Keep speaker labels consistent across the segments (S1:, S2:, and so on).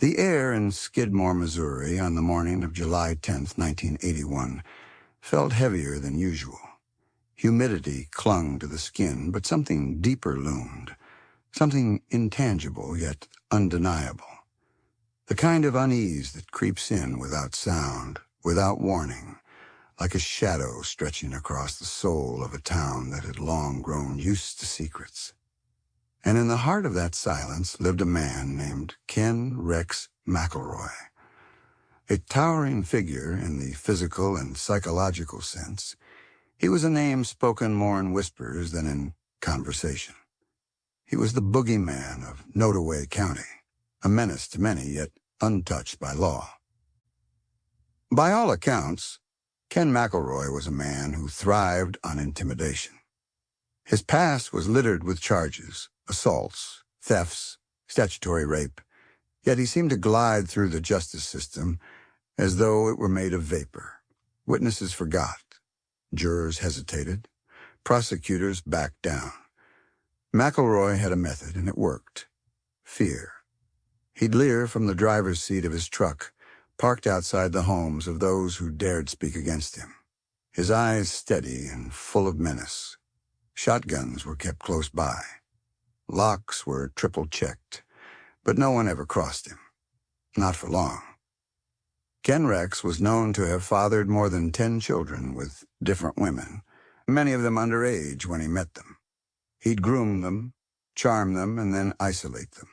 S1: The air in Skidmore, Missouri, on the morning of July 10th, 1981, felt heavier than usual. Humidity clung to the skin, but something deeper loomed, something intangible yet undeniable. The kind of unease that creeps in without sound, without warning, like a shadow stretching across the soul of a town that had long grown used to secrets. And in the heart of that silence lived a man named Ken Rex McElroy. A towering figure in the physical and psychological sense, he was a name spoken more in whispers than in conversation. He was the boogeyman of Nottoway County, a menace to many, yet untouched by law. By all accounts, Ken McElroy was a man who thrived on intimidation. His past was littered with charges, assaults, thefts, statutory rape, yet he seemed to glide through the justice system as though it were made of vapor. Witnesses forgot, jurors hesitated, prosecutors backed down. McElroy had a method, and it worked. Fear. He'd leer from the driver's seat of his truck, parked outside the homes of those who dared speak against him. His eyes steady and full of menace. Shotguns were kept close by. Locks were triple-checked, but no one ever crossed him. Not for long. Ken Rex was known to have fathered more than 10 children with different women, many of them underage when he met them. He'd groom them, charm them, and then isolate them.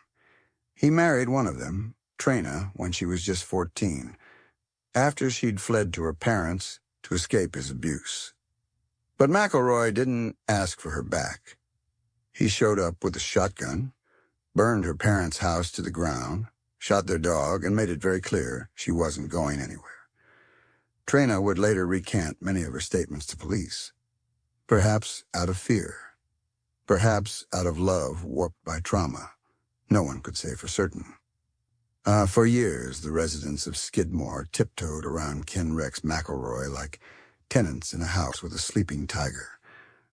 S1: He married one of them, Trina, when she was just 14, after she'd fled to her parents to escape his abuse. But McElroy didn't ask for her back. He showed up with a shotgun, burned her parents' house to the ground, shot their dog, and made it very clear she wasn't going anywhere. Trina would later recant many of her statements to police, perhaps out of fear, perhaps out of love warped by trauma. No one could say for certain. For years, the residents of Skidmore tiptoed around Ken Rex McElroy like tenants in a house with a sleeping tiger.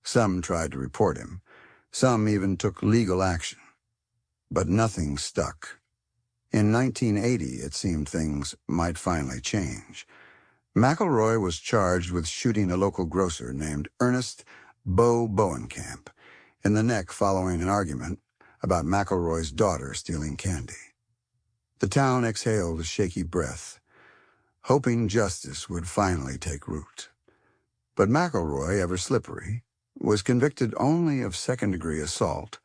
S1: Some tried to report him. Some even took legal action. But nothing stuck. In 1980, it seemed things might finally change. McElroy was charged with shooting a local grocer named Ernest Bo Bowenkamp in the neck following an argument about McElroy's daughter stealing candy. The town exhaled a shaky breath, hoping justice would finally take root. But McElroy, ever slippery, was convicted only of second-degree assault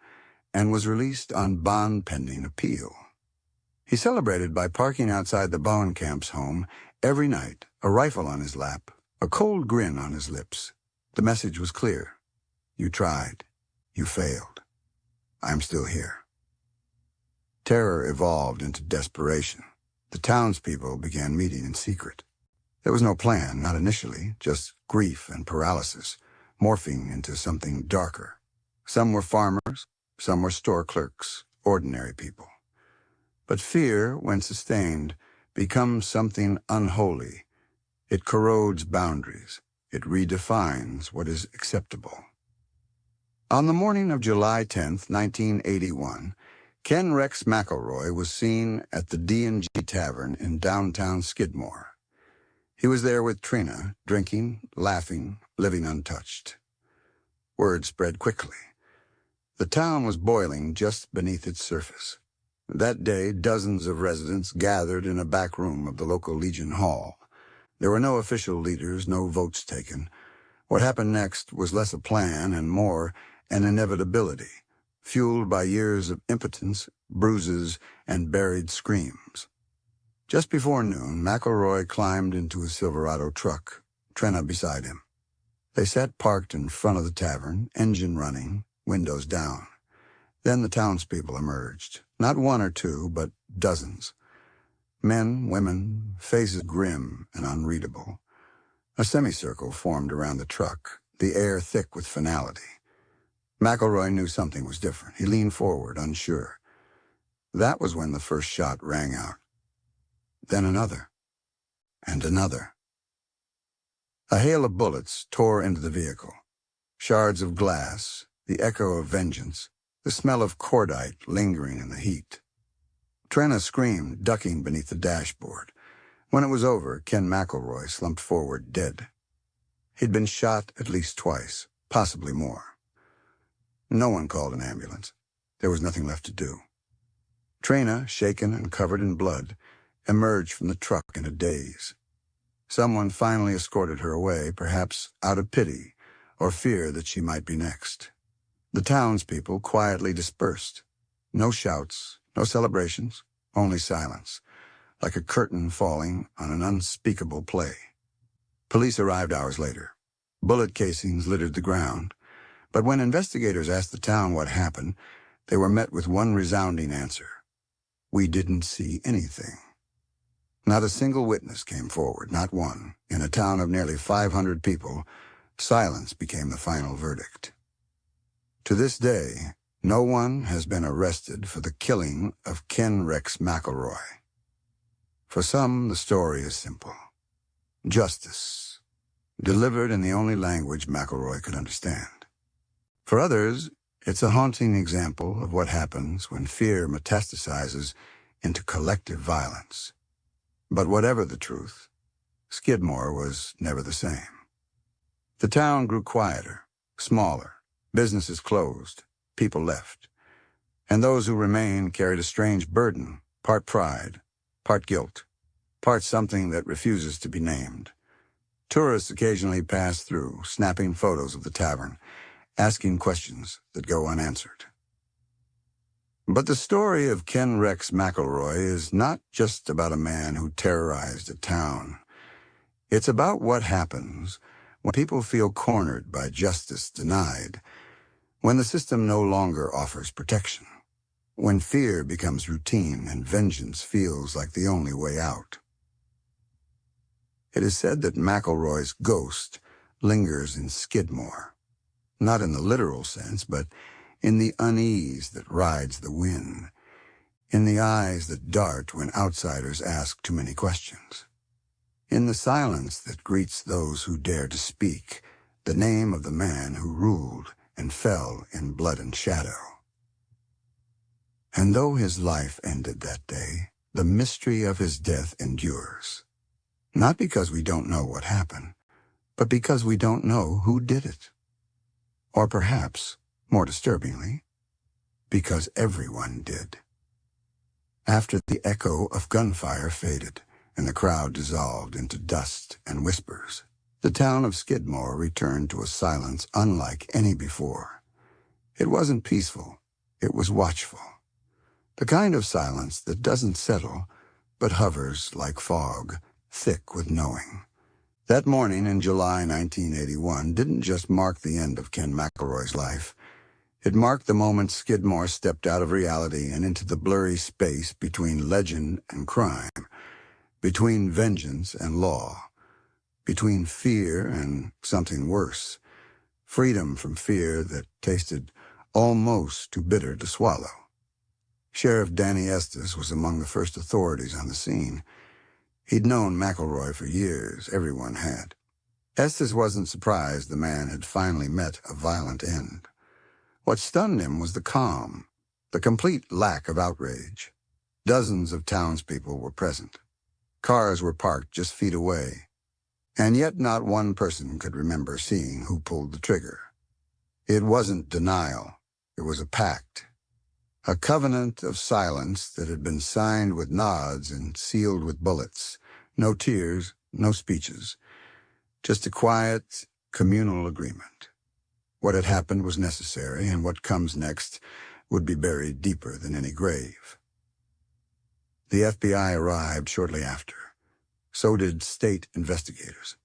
S1: and was released on bond pending appeal. He celebrated by parking outside the Bowenkamp's home every night, a rifle on his lap, a cold grin on his lips. The message was clear. You tried. You failed. I'm still here. Terror evolved into desperation. The townspeople began meeting in secret. There was no plan, not initially, just grief and paralysis, morphing into something darker. Some were farmers, some were store clerks, ordinary people. But fear, when sustained, becomes something unholy. It corrodes boundaries. It redefines what is acceptable. On the morning of July 10th, 1981, Ken Rex McElroy was seen at the D&G Tavern in downtown Skidmore. He was there with Trina, drinking, laughing, living untouched. Word spread quickly. The town was boiling just beneath its surface. That day, dozens of residents gathered in a back room of the local Legion Hall. There were no official leaders, no votes taken. What happened next was less a plan and more an inevitability, fueled by years of impotence, bruises, and buried screams. Just before noon, McElroy climbed into his Silverado truck, Trina beside him. They sat parked in front of the tavern, engine running, windows down. Then the townspeople emerged, not one or two, but dozens. Men, women, faces grim and unreadable. A semicircle formed around the truck, the air thick with finality. McElroy knew something was different. He leaned forward, unsure. That was when the first shot rang out. Then another, and another. A hail of bullets tore into the vehicle. Shards of glass, the echo of vengeance, the smell of cordite lingering in the heat. Trina screamed, ducking beneath the dashboard. When it was over, Ken McElroy slumped forward, dead. He'd been shot at least twice, possibly more. No one called an ambulance. There was nothing left to do. Trina, shaken and covered in blood, emerged from the truck in a daze. Someone finally escorted her away, perhaps out of pity or fear that she might be next. The townspeople quietly dispersed. No shouts, no celebrations, only silence, like a curtain falling on an unspeakable play. Police arrived hours later. Bullet casings littered the ground, but when investigators asked the town what happened, they were met with one resounding answer. We didn't see anything. Not a single witness came forward, not one. In a town of nearly 500 people, silence became the final verdict. To this day, no one has been arrested for the killing of Ken Rex McElroy. For some, the story is simple. Justice, delivered in the only language McElroy could understand. For others, it's a haunting example of what happens when fear metastasizes into collective violence. But whatever the truth, Skidmore was never the same. The town grew quieter, smaller, businesses closed, people left. And those who remained carried a strange burden, part pride, part guilt, part something that refuses to be named. Tourists occasionally pass through, snapping photos of the tavern, asking questions that go unanswered. But the story of Ken Rex McElroy is not just about a man who terrorized a town. It's about what happens when people feel cornered by justice denied, when the system no longer offers protection, when fear becomes routine and vengeance feels like the only way out. It is said that McElroy's ghost lingers in Skidmore, not in the literal sense, but in the unease that rides the wind, in the eyes that dart when outsiders ask too many questions, in the silence that greets those who dare to speak the name of the man who ruled and fell in blood and shadow. And though his life ended that day, the mystery of his death endures. Not because we don't know what happened, but because we don't know who did it. Or perhaps, more disturbingly, because everyone did. After the echo of gunfire faded and the crowd dissolved into dust and whispers, the town of Skidmore returned to a silence unlike any before. It wasn't peaceful, it was watchful. The kind of silence that doesn't settle, but hovers like fog, thick with knowing. That morning in July 1981 didn't just mark the end of Ken McElroy's life. It marked the moment Skidmore stepped out of reality and into the blurry space between legend and crime, between vengeance and law, between fear and something worse, freedom from fear that tasted almost too bitter to swallow. Sheriff Danny Estes was among the first authorities on the scene. He'd known McElroy for years, everyone had. Estes wasn't surprised the man had finally met a violent end. What stunned him was the calm, the complete lack of outrage. Dozens of townspeople were present. Cars were parked just feet away. And yet not one person could remember seeing who pulled the trigger. It wasn't denial. It was a pact. A covenant of silence that had been signed with nods and sealed with bullets. No tears, no speeches. Just a quiet, communal agreement. What had happened was necessary, and what comes next would be buried deeper than any grave. The FBI arrived shortly after. So did state investigators.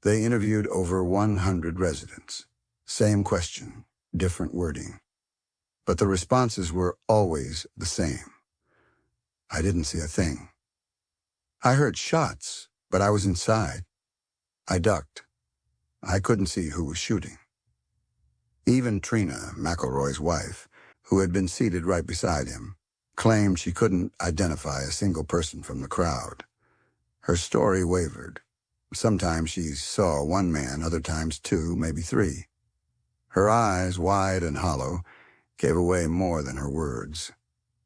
S1: They interviewed over 100 residents. Same question, different wording. But the responses were always the same. I didn't see a thing. I heard shots, but I was inside. I ducked. I couldn't see who was shooting. Even Trina, McElroy's wife, who had been seated right beside him, claimed she couldn't identify a single person from the crowd. Her story wavered. Sometimes she saw one man, other times two, maybe three. Her eyes, wide and hollow, gave away more than her words.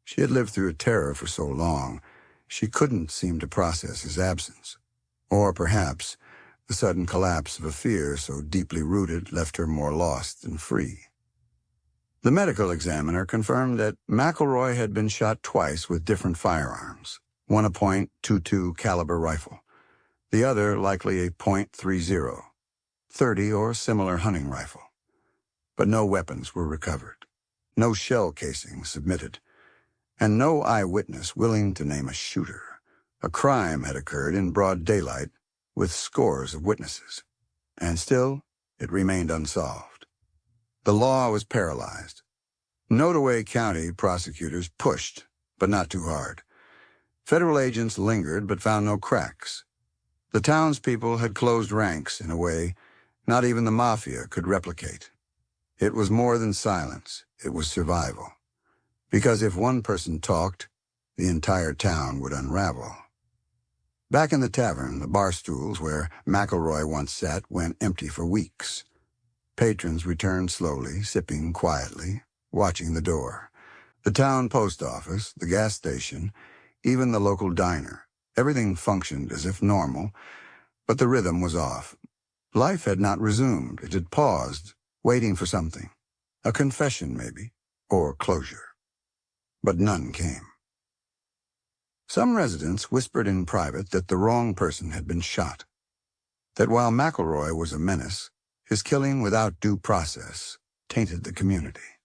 S1: She had lived through a terror for so long, she couldn't seem to process his absence. Or perhaps the sudden collapse of a fear so deeply rooted left her more lost than free. The medical examiner confirmed that McElroy had been shot twice with different firearms, one a .22 caliber rifle, the other likely a .30, 30 or similar hunting rifle. But no weapons were recovered, no shell casings submitted, and no eyewitness willing to name a shooter. A crime had occurred in broad daylight with scores of witnesses, and still it remained unsolved. The law was paralyzed. Nottoway County prosecutors pushed, but not too hard. Federal agents lingered but found no cracks. The townspeople had closed ranks in a way not even the mafia could replicate. It was more than silence, it was survival. Because if one person talked, the entire town would unravel. Back in the tavern, the bar stools where McElroy once sat went empty for weeks. Patrons returned slowly, sipping quietly, watching the door. The town post office, the gas station, even the local diner. Everything functioned as if normal, but the rhythm was off. Life had not resumed. It had paused, waiting for something. A confession, maybe, or closure. But none came. Some residents whispered in private that the wrong person had been shot. That while McElroy was a menace, his killing without due process tainted the community.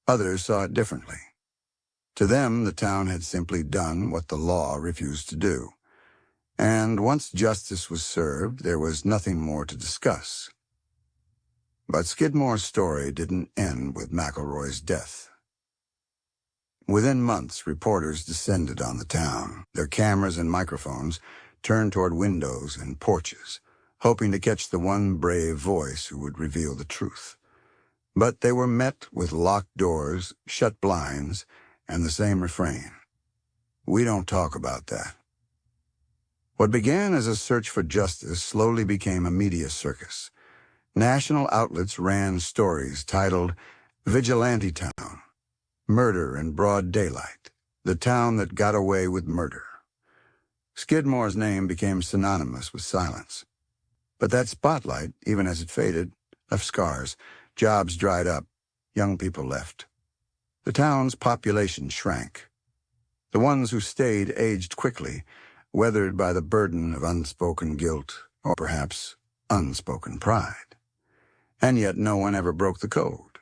S1: Others saw it differently. To them, the town had simply done what the law refused to do. And once justice was served, there was nothing more to discuss. But Skidmore's story didn't end with McElroy's death. Within months, reporters descended on the town, their cameras and microphones turned toward windows and porches, hoping to catch the one brave voice who would reveal the truth. But they were met with locked doors, shut blinds, and the same refrain. We don't talk about that. What began as a search for justice slowly became a media circus. National outlets ran stories titled Vigilante Town, Murder in Broad Daylight, the town that got away with murder. Skidmore's name became synonymous with silence. But that spotlight, even as it faded, left scars. Jobs dried up. Young people left. The town's population shrank. The ones who stayed aged quickly, weathered by the burden of unspoken guilt, or perhaps unspoken pride. And yet no one ever broke the code.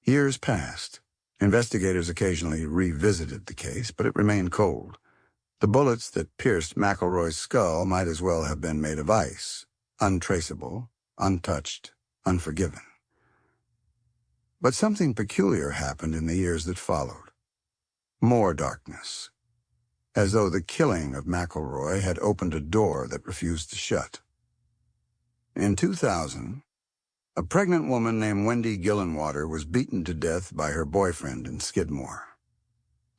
S1: Years passed. Investigators occasionally revisited the case, but it remained cold. The bullets that pierced McElroy's skull might as well have been made of ice, untraceable, untouched, unforgiven. But something peculiar happened in the years that followed. More darkness. As though the killing of McElroy had opened a door that refused to shut. In 2000, a pregnant woman named Wendy Gillenwater was beaten to death by her boyfriend in Skidmore.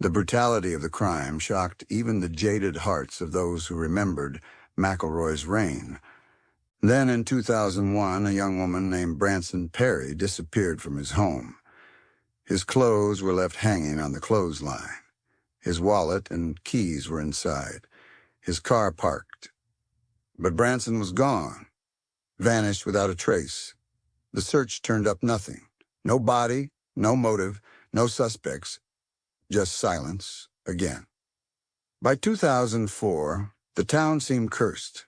S1: The brutality of the crime shocked even the jaded hearts of those who remembered McElroy's reign. Then in 2001, a young woman named Branson Perry disappeared from his home. His clothes were left hanging on the clothesline. His wallet and keys were inside. His car parked. But Branson was gone, vanished without a trace. The search turned up nothing. No body, no motive, no suspects, just silence again. By 2004, the town seemed cursed.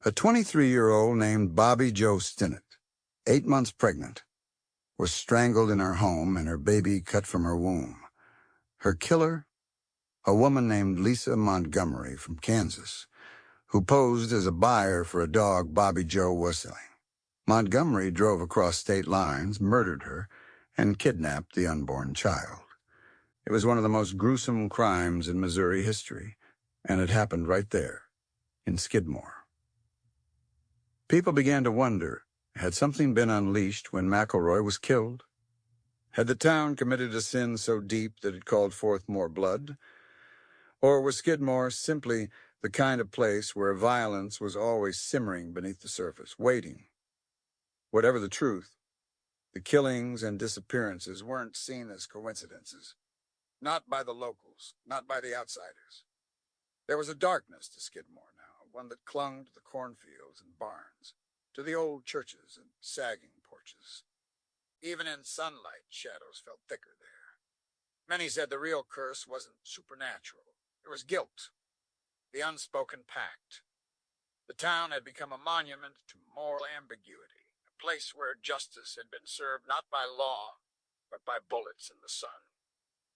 S1: A 23-year-old named Bobby Jo Stinnett, 8 months pregnant, was strangled in her home and her baby cut from her womb. Her killer? A woman named Lisa Montgomery from Kansas, who posed as a buyer for a dog Bobby Jo was selling. Montgomery drove across state lines, murdered her, and kidnapped the unborn child. It was one of the most gruesome crimes in Missouri history, and it happened right there, in Skidmore. People began to wonder, had something been unleashed when McElroy was killed? Had the town committed a sin so deep that it called forth more blood? Or was Skidmore simply the kind of place where violence was always simmering beneath the surface, waiting? Whatever the truth, the killings and disappearances weren't seen as coincidences.
S2: not by the locals, not by the outsiders. There was a darkness to Skidmore now, one that clung to the cornfields and barns, to the old churches and sagging porches. Even in sunlight, shadows felt thicker there. Many said the real curse wasn't supernatural. It was guilt, the unspoken pact. The town had become a monument to moral ambiguity, a place where justice had been served not by law, but by bullets in the sun.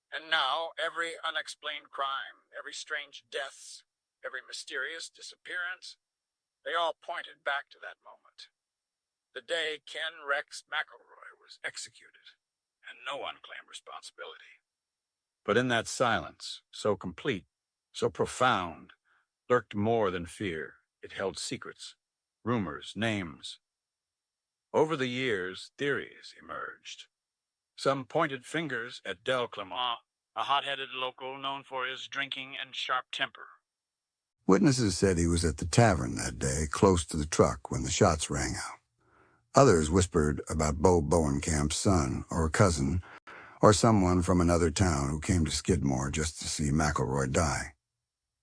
S2: And now, every unexplained crime, every strange death, every mysterious disappearance, they all pointed back to that moment. The day Ken Rex McElroy was executed, and no one claimed responsibility. But in that silence, so complete, so profound, lurked more than fear. It held secrets, rumors, names. Over the years, theories emerged. Some pointed fingers at Del Clement, a hot-headed local known for his drinking and sharp temper.
S1: Witnesses said he was at the tavern that day, close to the truck, when the shots rang out. Others whispered about Bo Bowenkamp's son or a cousin, or someone from another town who came to Skidmore just to see McElroy die.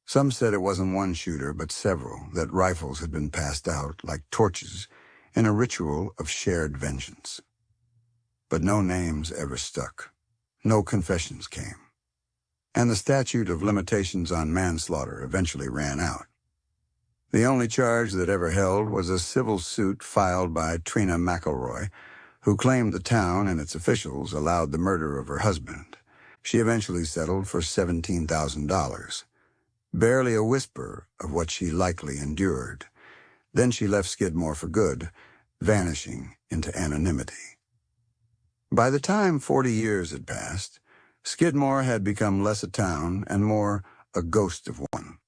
S1: Some said it wasn't one shooter, but several, that rifles had been passed out like torches in a ritual of shared vengeance. But no names ever stuck. No confessions came. And the statute of limitations on manslaughter eventually ran out. The only charge that ever held was a civil suit filed by Trina McElroy, who claimed the town and its officials allowed the murder of her husband. She eventually settled for $17,000. Barely a whisper of what she likely endured. Then she left Skidmore for good, vanishing into anonymity. By the time 40 years had passed, Skidmore had become less a town and more a ghost of one.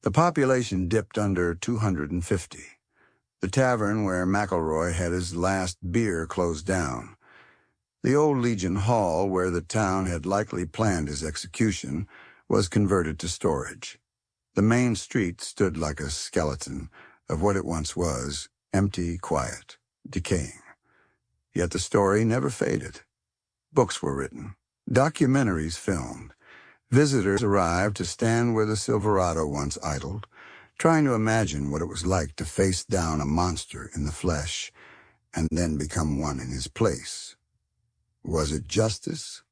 S1: The population dipped under 250. The tavern where McElroy had his last beer closed down. The old Legion Hall, where the town had likely planned his execution, was converted to storage. The main street stood like a skeleton of what it once was, empty, quiet, decaying. Yet the story never faded. Books were written, documentaries filmed. Visitors arrived to stand where the Silverado once idled, trying to imagine what it was like to face down a monster in the flesh and then become one in his place. Was it justice?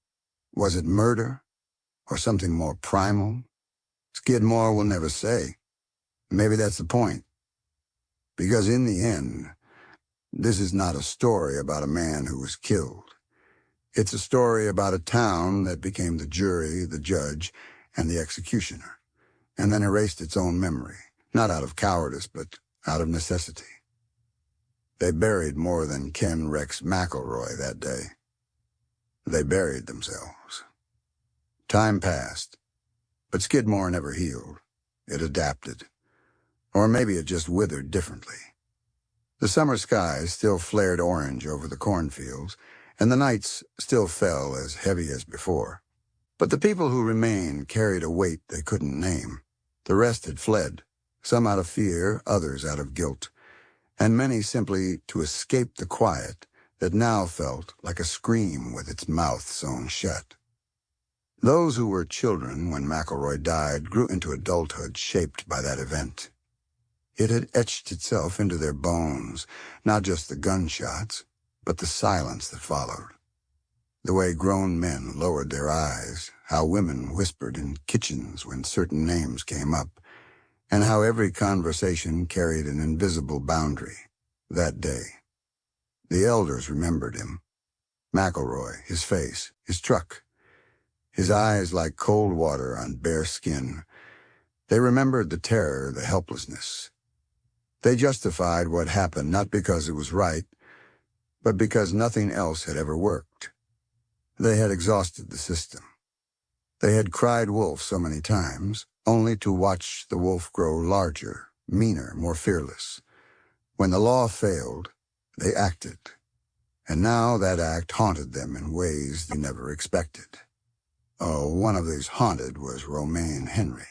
S1: Was it murder? Or something more primal? Skidmore will never say. Maybe that's the point. Because in the end, this is not a story about a man who was killed. It's a story about a town that became the jury, the judge, and the executioner, and then erased its own memory, not out of cowardice, but out of necessity. They buried more than Ken Rex McElroy that day. They buried themselves. Time passed, but Skidmore never healed. It adapted. Or maybe it just withered differently. The summer skies still flared orange over the cornfields, and the nights still fell as heavy as before. But the people who remained carried a weight they couldn't name. The rest had fled, some out of fear, others out of guilt, and many simply to escape the quiet that now felt like a scream with its mouth sewn shut. Those who were children when McElroy died grew into adulthood shaped by that event. It had etched itself into their bones, not just the gunshots, but the silence that followed. The way grown men lowered their eyes, how women whispered in kitchens when certain names came up, and how every conversation carried an invisible boundary. That day, the elders remembered him. McElroy, his face, his truck, his eyes like cold water on bare skin. They remembered the terror, the helplessness. They justified what happened not because it was right, but because nothing else had ever worked. They had exhausted the system. They had cried wolf so many times, only to watch the wolf grow larger, meaner, more fearless. When the law failed, they acted. And now that act haunted them in ways they never expected. Oh, one of these haunted was Romaine Henry.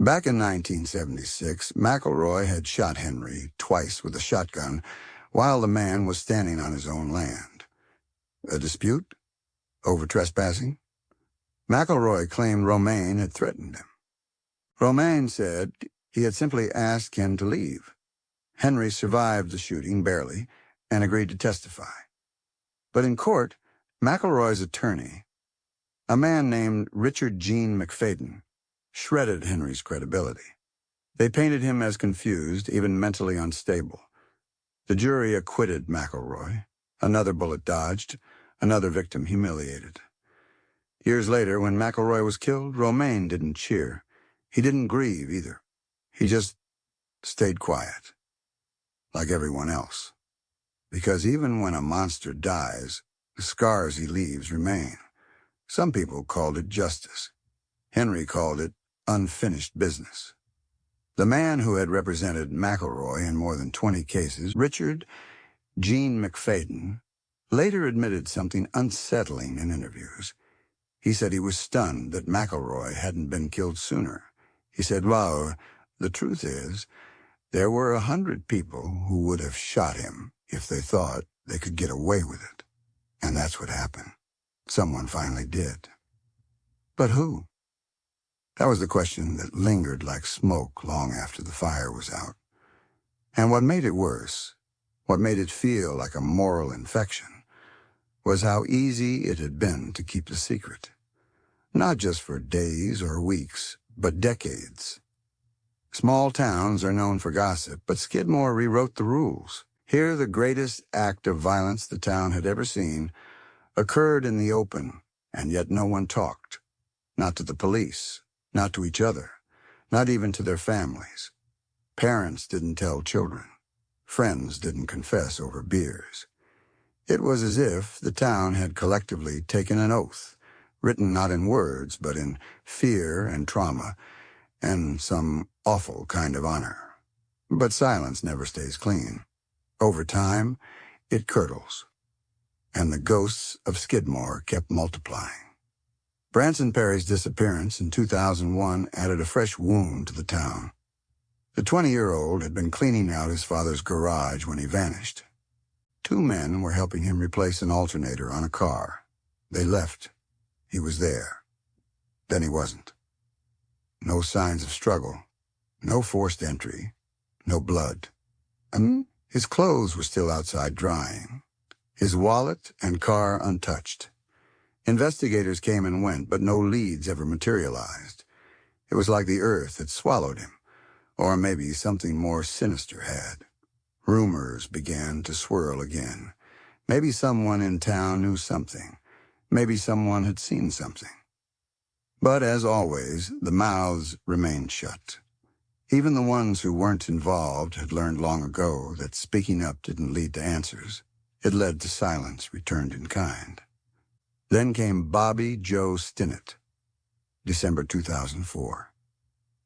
S1: Back in 1976, McElroy had shot Henry twice with a shotgun while the man was standing on his own land. A dispute? Over trespassing? McElroy claimed Romaine had threatened him. Romaine said he had simply asked Ken to leave. Henry survived the shooting, barely, and agreed to testify. But in court, McElroy's attorney, a man named Richard Gene McFadden, shredded Henry's credibility. They painted him as confused, even mentally unstable. The jury acquitted McElroy. Another bullet dodged, another victim humiliated. Years later, when McElroy was killed, Romaine didn't cheer. He didn't grieve either. He just stayed quiet, like everyone else. Because even when a monster dies, the scars he leaves remain. Some people called it justice. Henry called it unfinished business. The man who had represented McElroy in more than 20 cases, Richard Gene McFadden, later admitted something unsettling in interviews. He said he was stunned that McElroy hadn't been killed sooner. He said, "Well, the truth is, there were 100 people who would have shot him if they thought they could get away with it. And that's what happened. Someone finally did." But who? That was the question that lingered like smoke long after the fire was out. And what made it worse, what made it feel like a moral infection, was how easy it had been to keep the secret. Not just for days or weeks, but decades. Small towns are known for gossip, but Skidmore rewrote the rules. Here, the greatest act of violence the town had ever seen occurred in the open, and yet no one talked. Not to the police, not to each other, not even to their families. Parents didn't tell children. Friends didn't confess over beers. It was as if the town had collectively taken an oath, written not in words, but in fear and trauma, and some awful kind of honor. But silence never stays clean. Over time, it curdles, and the ghosts of Skidmore kept multiplying. Branson Perry's disappearance in 2001 added a fresh wound to the town. The 20-year-old had been cleaning out his father's garage when he vanished. 2 men were helping him replace an alternator on a car. They left. He was there. Then he wasn't. No signs of struggle. No forced entry. No blood. His clothes were still outside drying. His wallet and car untouched. Investigators came and went, but no leads ever materialized. It was like the earth had swallowed him, or maybe something more sinister had. Rumors began to swirl again. Maybe someone in town knew something. Maybe someone had seen something. But as always, the mouths remained shut. Even the ones who weren't involved had learned long ago that speaking up didn't lead to answers. It led to silence returned in kind. Then came Bobby Jo Stinnett, December 2004.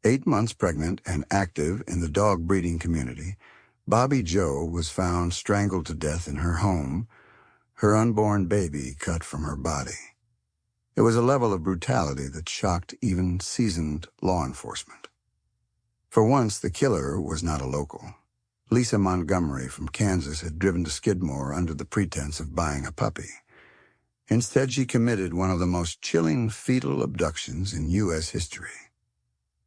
S1: 8 months pregnant and active in the dog breeding community, Bobby Jo was found strangled to death in her home, her unborn baby cut from her body. It was a level of brutality that shocked even seasoned law enforcement. For once, the killer was not a local. Lisa Montgomery from Kansas had driven to Skidmore under the pretense of buying a puppy. Instead, she committed one of the most chilling fetal abductions in U.S. history.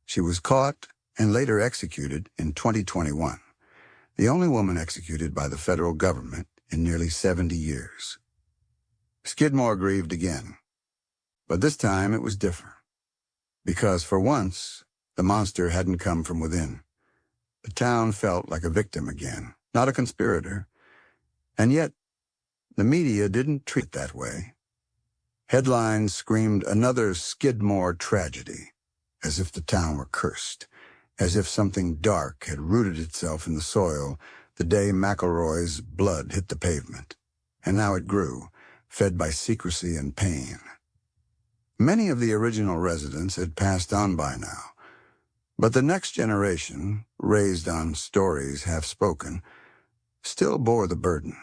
S1: She was caught and later executed in 2021, the only woman executed by the federal government in nearly 70 years. Skidmore grieved again, but this time it was different, because for once, the monster hadn't come from within. The town felt like a victim again, not a conspirator, and yet the media didn't treat it that way. Headlines screamed another Skidmore tragedy, as if the town were cursed, as if something dark had rooted itself in the soil the day McElroy's blood hit the pavement. And now it grew, fed by secrecy and pain. Many of the original residents had passed on by now, but the next generation, raised on stories half-spoken, still bore the burden.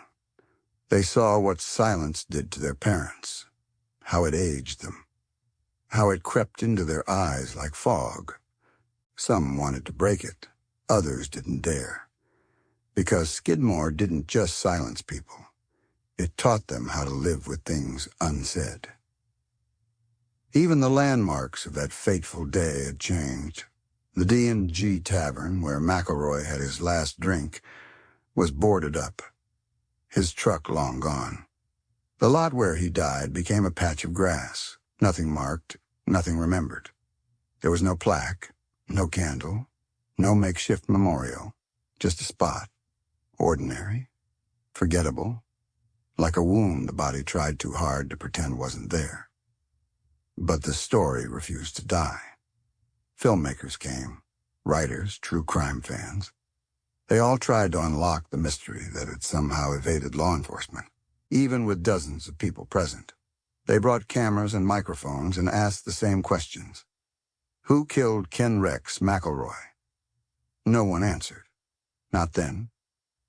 S1: They saw what silence did to their parents, how it aged them, how it crept into their eyes like fog. Some wanted to break it, others didn't dare. Because Skidmore didn't just silence people. It taught them how to live with things unsaid. Even the landmarks of that fateful day had changed. The D&G Tavern, where McElroy had his last drink, was boarded up, his truck long gone. The lot where he died became a patch of grass, nothing marked, nothing remembered. There was no plaque, no candle, no makeshift memorial, just a spot, ordinary, forgettable, like a wound the body tried too hard to pretend wasn't there. But the story refused to die. Filmmakers came, writers, true crime fans. They all tried to unlock the mystery that had somehow evaded law enforcement, even with dozens of people present. They brought cameras and microphones and asked the same questions. Who killed Ken Rex McElroy? No one answered. Not then,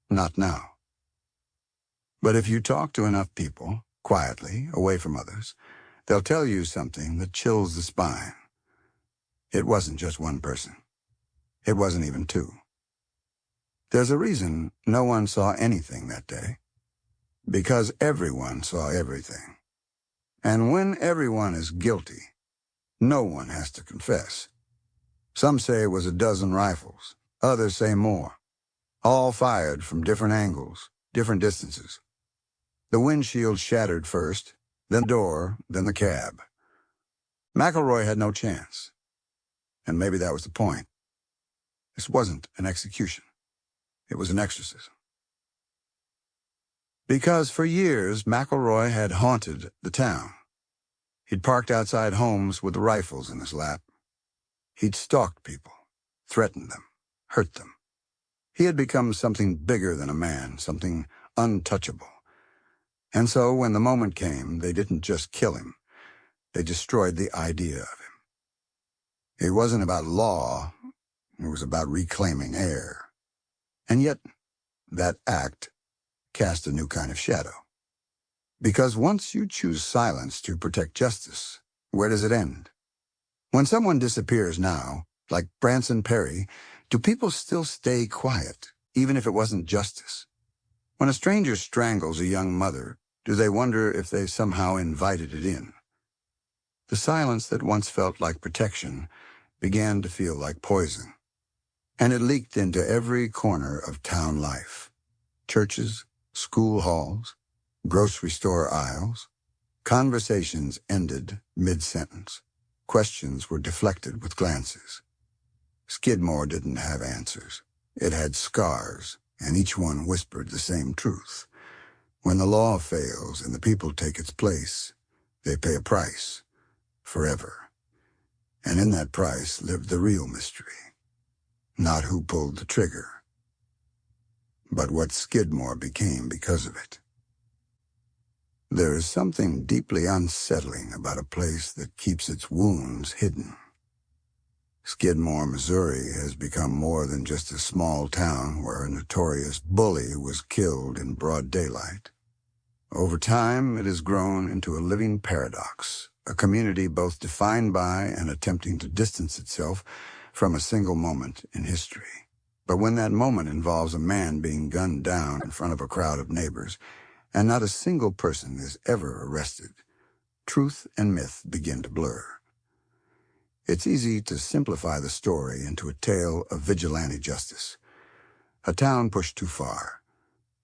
S1: not now. But if you talk to enough people, quietly, away from others, they'll tell you something that chills the spine. It wasn't just one person. It wasn't even two. There's a reason no one saw anything that day. Because everyone saw everything. And when everyone is guilty, no one has to confess. Some say it was a dozen rifles. Others say more. All fired from different angles, different distances. The windshield shattered first, then the door, then the cab. McElroy had no chance. And maybe that was the point. This wasn't an execution. It was an exorcism. Because for years, McElroy had haunted the town. He'd parked outside homes with rifles in his lap. He'd stalked people, threatened them, hurt them. He had become something bigger than a man, something untouchable. And so when the moment came, they didn't just kill him. They destroyed the idea of him. It wasn't about law. It was about reclaiming air. And yet, that act cast a new kind of shadow. Because once you choose silence to protect justice, where does it end? When someone disappears now, like Branson Perry, do people still stay quiet, even if it wasn't justice? When a stranger strangles a young mother, do they wonder if they somehow invited it in? The silence that once felt like protection began to feel like poison. And it leaked into every corner of town life. Churches, school halls, grocery store aisles. Conversations ended mid-sentence. Questions were deflected with glances. Skidmore didn't have answers. It had scars, and each one whispered the same truth. When the law fails and the people take its place, they pay a price, forever. And in that price lived the real mystery. Not who pulled the trigger, but what Skidmore became because of it. There is something deeply unsettling about a place that keeps its wounds hidden. Skidmore, Missouri has become more than just a small town where a notorious bully was killed in broad daylight. Over time, it has grown into a living paradox, a community both defined by and attempting to distance itself from a single moment in history. But when that moment involves a man being gunned down in front of a crowd of neighbors, and not a single person is ever arrested, truth and myth begin to blur. It's easy to simplify the story into a tale of vigilante justice. A town pushed too far,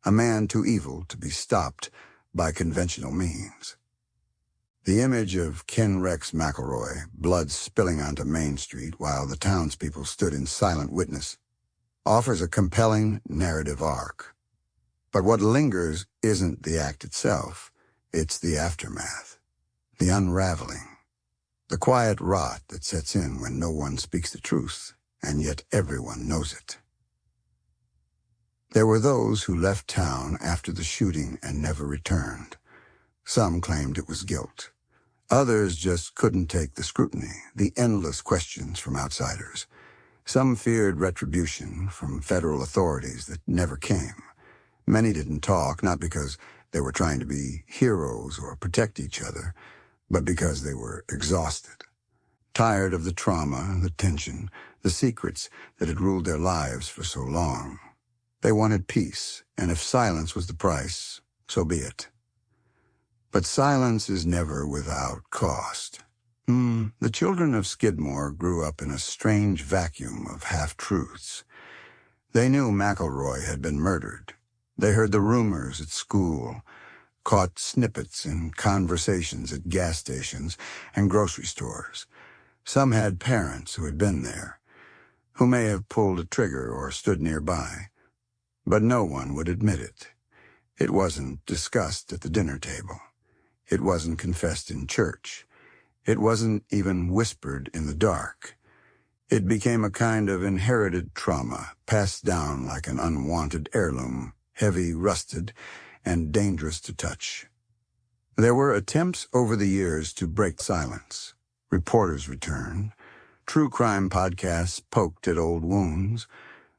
S1: a man too evil to be stopped by conventional means. The image of Ken Rex McElroy, blood spilling onto Main Street while the townspeople stood in silent witness, offers a compelling narrative arc. But what lingers isn't the act itself, it's the aftermath, the unraveling, the quiet rot that sets in when no one speaks the truth, and yet everyone knows it. There were those who left town after the shooting and never returned. Some claimed it was guilt. Others just couldn't take the scrutiny, the endless questions from outsiders. Some feared retribution from federal authorities that never came. Many didn't talk, not because they were trying to be heroes or protect each other, but because they were exhausted, tired of the trauma, the tension, the secrets that had ruled their lives for so long. They wanted peace, and if silence was the price, so be it. But silence is never without cost. The children of Skidmore grew up in a strange vacuum of half-truths. They knew McElroy had been murdered. They heard the rumors at school, caught snippets in conversations at gas stations and grocery stores. Some had parents who had been there, who may have pulled a trigger or stood nearby. But no one would admit it. It wasn't discussed at the dinner table. It wasn't confessed in church. It wasn't even whispered in the dark. It became a kind of inherited trauma, passed down like an unwanted heirloom, heavy, rusted, and dangerous to touch. There were attempts over the years to break silence. Reporters returned. True crime podcasts poked at old wounds.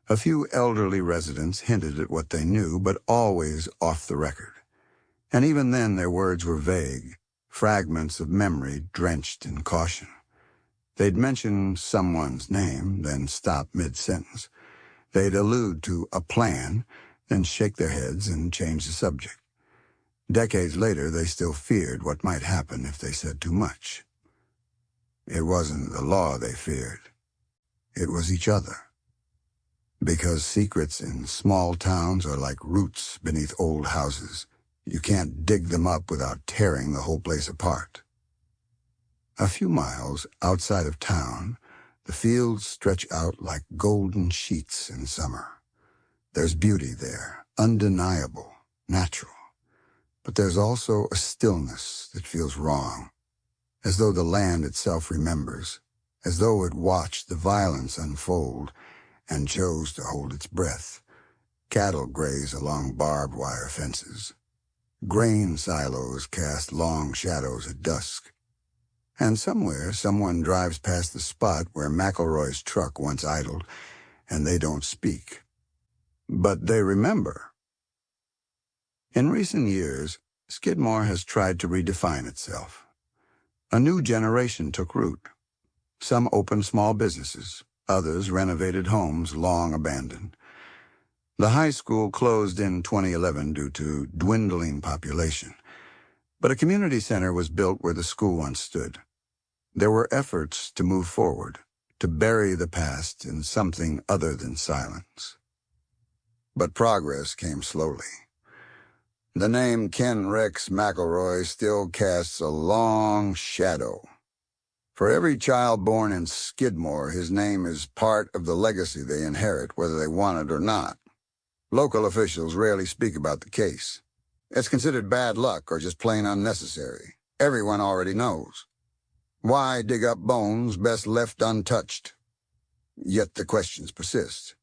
S1: A few elderly residents hinted at what they knew, but always off the record. And even then their words were vague, fragments of memory drenched in caution. They'd mention someone's name, then stop mid-sentence. They'd allude to a plan, then shake their heads and change the subject. Decades later, they still feared what might happen if they said too much. It wasn't the law they feared. It was each other. Because secrets in small towns are like roots beneath old houses. You can't dig them up without tearing the whole place apart. A few miles outside of town, the fields stretch out like golden sheets in summer. There's beauty there, undeniable, natural. But there's also a stillness that feels wrong, as though the land itself remembers, as though it watched the violence unfold and chose to hold its breath. Cattle graze along barbed wire fences. Grain silos cast long shadows at dusk. And somewhere, someone drives past the spot where McElroy's truck once idled, and they don't speak. But they remember. In recent years, Skidmore has tried to redefine itself. A new generation took root. Some opened small businesses. Others renovated homes long abandoned. The high school closed in 2011 due to dwindling population, but a community center was built where the school once stood. There were efforts to move forward, to bury the past in something other than silence. But progress came slowly. The name Ken Rex McElroy still casts a long shadow. For every child born in Skidmore, his name is part of the legacy they inherit, whether they want it or not. Local officials rarely speak about the case. It's considered bad luck or just plain unnecessary. Everyone already knows. Why dig up bones best left untouched? Yet the questions persist.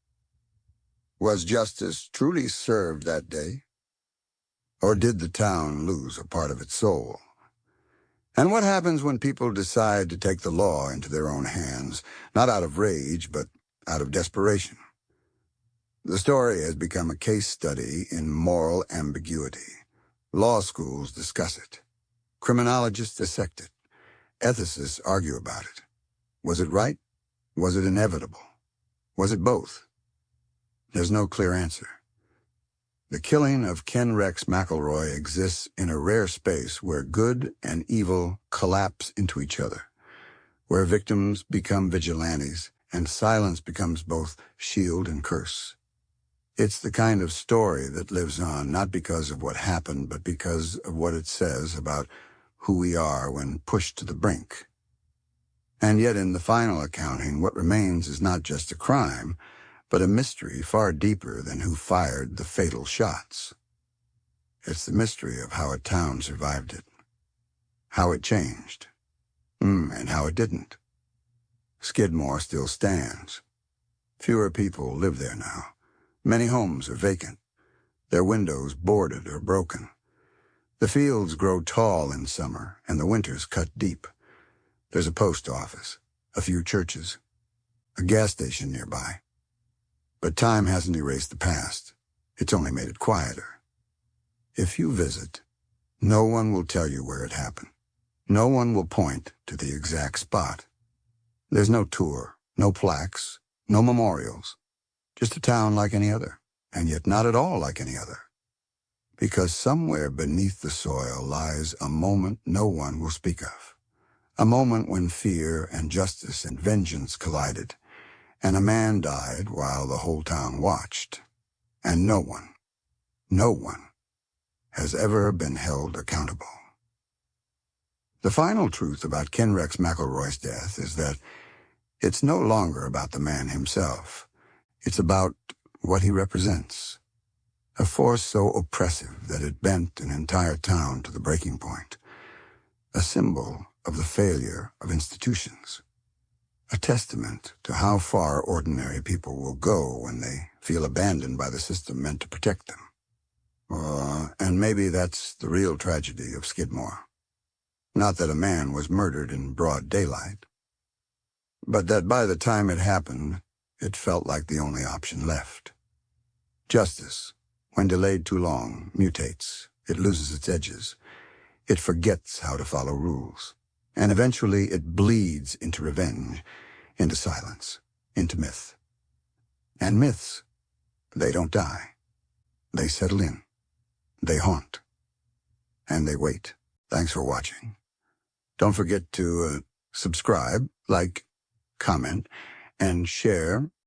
S1: Was justice truly served that day? Or did the town lose a part of its soul? And what happens when people decide to take the law into their own hands, not out of rage, but out of desperation? The story has become a case study in moral ambiguity. Law schools discuss it. Criminologists dissect it. Ethicists argue about it. Was it right? Was it inevitable? Was it both? There's no clear answer. The killing of Ken Rex McElroy exists in a rare space where good and evil collapse into each other, where victims become vigilantes and silence becomes both shield and curse. It's the kind of story that lives on not because of what happened, but because of what it says about who we are when pushed to the brink. And yet in the final accounting, what remains is not just a crime, but a mystery far deeper than who fired the fatal shots. It's the mystery of how a town survived it, how it changed, and how it didn't. Skidmore still stands. Fewer people live there now. Many homes are vacant, their windows boarded or broken. The fields grow tall in summer, and the winters cut deep. There's a post office, a few churches, a gas station nearby. But time hasn't erased the past. It's only made it quieter. If you visit, no one will tell you where it happened. No one will point to the exact spot. There's no tour, no plaques, no memorials. Just a town like any other, and yet not at all like any other. Because somewhere beneath the soil lies a moment no one will speak of. A moment when fear and justice and vengeance collided, and a man died while the whole town watched. And no one has ever been held accountable. The final truth about Ken Rex McElroy's death is that it's no longer about the man himself. It's about what he represents. A force so oppressive that it bent an entire town to the breaking point. A symbol of the failure of institutions. A testament to how far ordinary people will go when they feel abandoned by the system meant to protect them. And maybe that's the real tragedy of Skidmore. Not that a man was murdered in broad daylight, but that by the time it happened, it felt like the only option left. Justice, when delayed too long, mutates. It loses its edges. It forgets how to follow rules. And eventually it bleeds into revenge, into silence, into myth. And myths, they don't die. They settle in. They haunt. And they wait. Thanks for watching. Don't forget to subscribe, like, comment, and share